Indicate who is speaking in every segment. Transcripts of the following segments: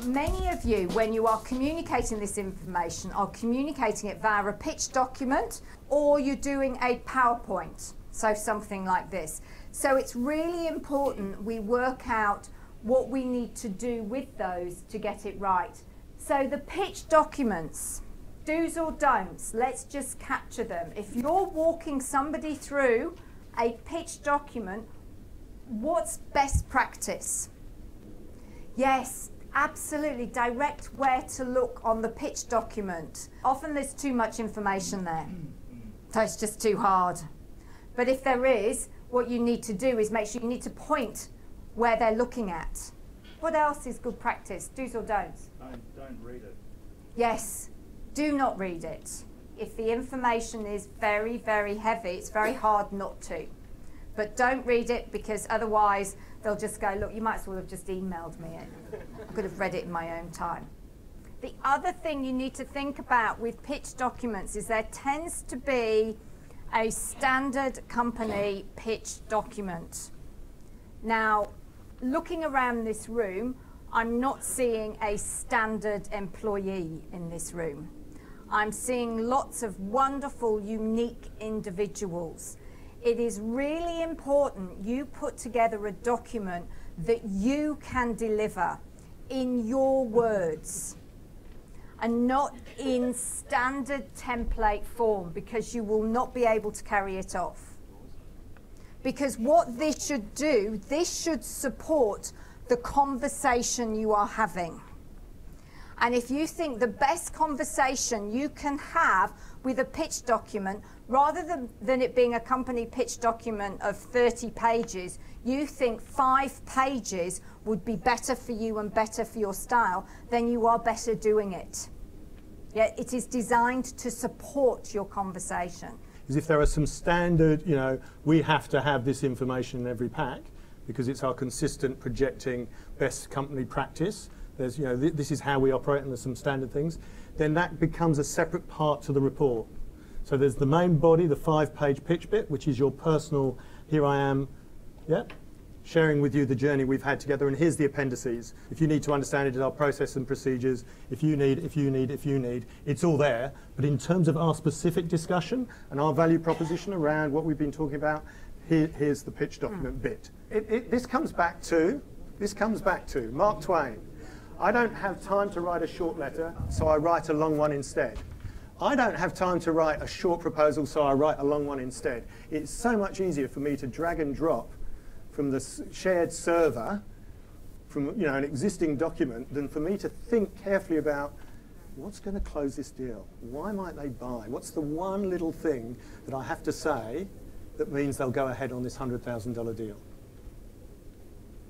Speaker 1: many of you, when you are communicating this information, are communicating it via a pitch document, or you're doing a PowerPoint, so something like this. So it's really important we work out what we need to do with those to get it right. So the pitch documents, do's or don'ts, let's just capture them. If you're walking somebody through a pitch document, what's best practice? Yes, absolutely, direct where to look on the pitch document. Often there's too much information there, so it's just too hard. But if there is, what you need to do is make sure you need to point where they're looking at. What else is good practice? Do's or don'ts?
Speaker 2: Don't read it.
Speaker 1: Yes, do not read it. If the information is very, very heavy, it's very hard not to. But don't read it, because otherwise they'll just go, look, you might as well have just emailed me it. I could have read it in my own time. The other thing you need to think about with pitch documents is there tends to be a standard company pitch document. Now, looking around this room, I'm not seeing a standard employee in this room. I'm seeing lots of wonderful, unique individuals. It is really important you put together a document that you can deliver in your words and not in standard template form, because you will not be able to carry it off. Because what this should do, this should support the conversation you are having. And if you think the best conversation you can have with a pitch document, rather than it being a company pitch document of 30 pages, you think 5 pages would be better for you and better for your style, then you are better doing it. Yeah, it is designed to support your conversation.
Speaker 3: Is if there are some standard, we have to have this information in every pack because it's our consistent projecting best company practice. There's, this is how we operate, and there's some standard things. Then that becomes a separate part to the report. So there's the main body, the 5-page pitch bit, which is your personal, here I am, sharing with you the journey we've had together, and here's the appendices. If you need to understand it, our process and procedures. If you need, it's all there. But in terms of our specific discussion and our value proposition around what we've been talking about, here's the pitch document bit. This comes back to Mark Twain. I don't have time to write a short letter, so I write a long one instead. I don't have time to write a short proposal, so I write a long one instead. It's so much easier for me to drag and drop from the shared server, from an existing document, than for me to think carefully about what's going to close this deal? Why might they buy? What's the one little thing that I have to say that means they'll go ahead on this $100,000 deal?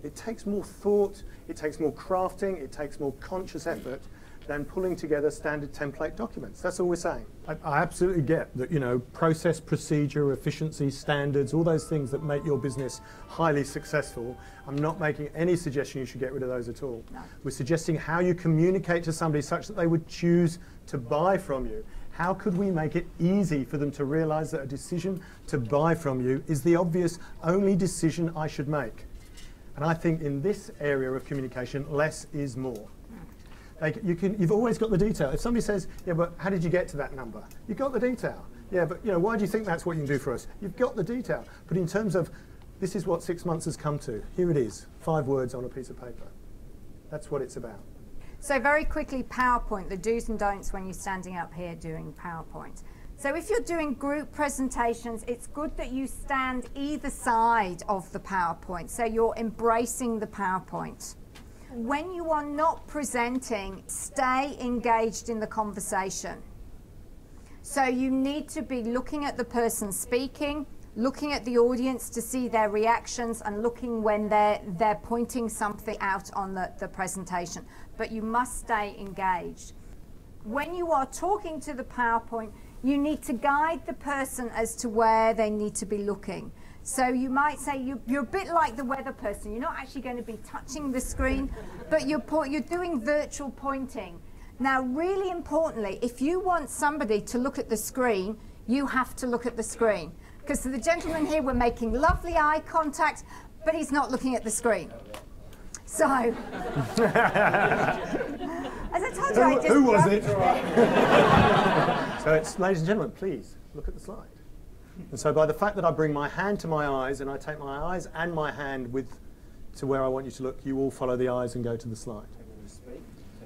Speaker 3: It takes more thought, it takes more crafting, it takes more conscious effort than pulling together standard template documents. That's all we're saying. I absolutely get that, process, procedure, efficiency, standards, all those things that make your business highly successful. I'm not making any suggestion you should get rid of those at all. No. We're suggesting how you communicate to somebody such that they would choose to buy from you. How could we make it easy for them to realize that a decision to buy from you is the obvious only decision I should make? And I think in this area of communication, less is more. Like you've always got the detail. If somebody says, yeah, but how did you get to that number? You've got the detail. Yeah, but why do you think that's what you can do for us? You've got the detail. But in terms of, this is what 6 months has come to. Here it is, 5 words on a piece of paper. That's what it's about.
Speaker 1: So very quickly, PowerPoint, the do's and don'ts when you're standing up here doing PowerPoint. So if you're doing group presentations, it's good that you stand either side of the PowerPoint, so you're embracing the PowerPoint. When you are not presenting, stay engaged in the conversation. So you need to be looking at the person speaking, looking at the audience to see their reactions, and looking when they're pointing something out on the presentation. But you must stay engaged. When you are talking to the PowerPoint, you need to guide the person as to where they need to be looking. So you might say you're a bit like the weather person. You're not actually going to be touching the screen, but you're doing virtual pointing. Now, really importantly, if you want somebody to look at the screen, you have to look at the screen. Because the gentleman here, we're making lovely eye contact, but he's not looking at the screen. So As I told you, I just
Speaker 3: Who was
Speaker 1: grabbed
Speaker 3: it? So it's, ladies and gentlemen, please look at the slide. And so by the fact that I bring my hand to my eyes and I take my eyes and my hand to where I want you to look, you all follow the eyes and go to the slide.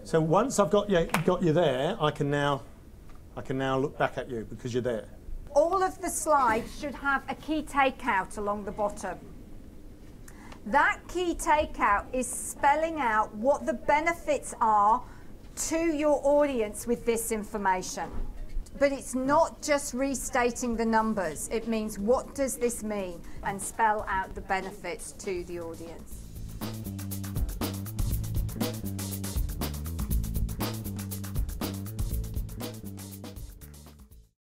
Speaker 3: So once I've got you there, I can now look back at you because you're there.
Speaker 1: All of the slides should have a key takeout along the bottom. That key takeout is spelling out what the benefits are to your audience with this information. But it's not just restating the numbers. It means what does this mean and spell out the benefits to the audience.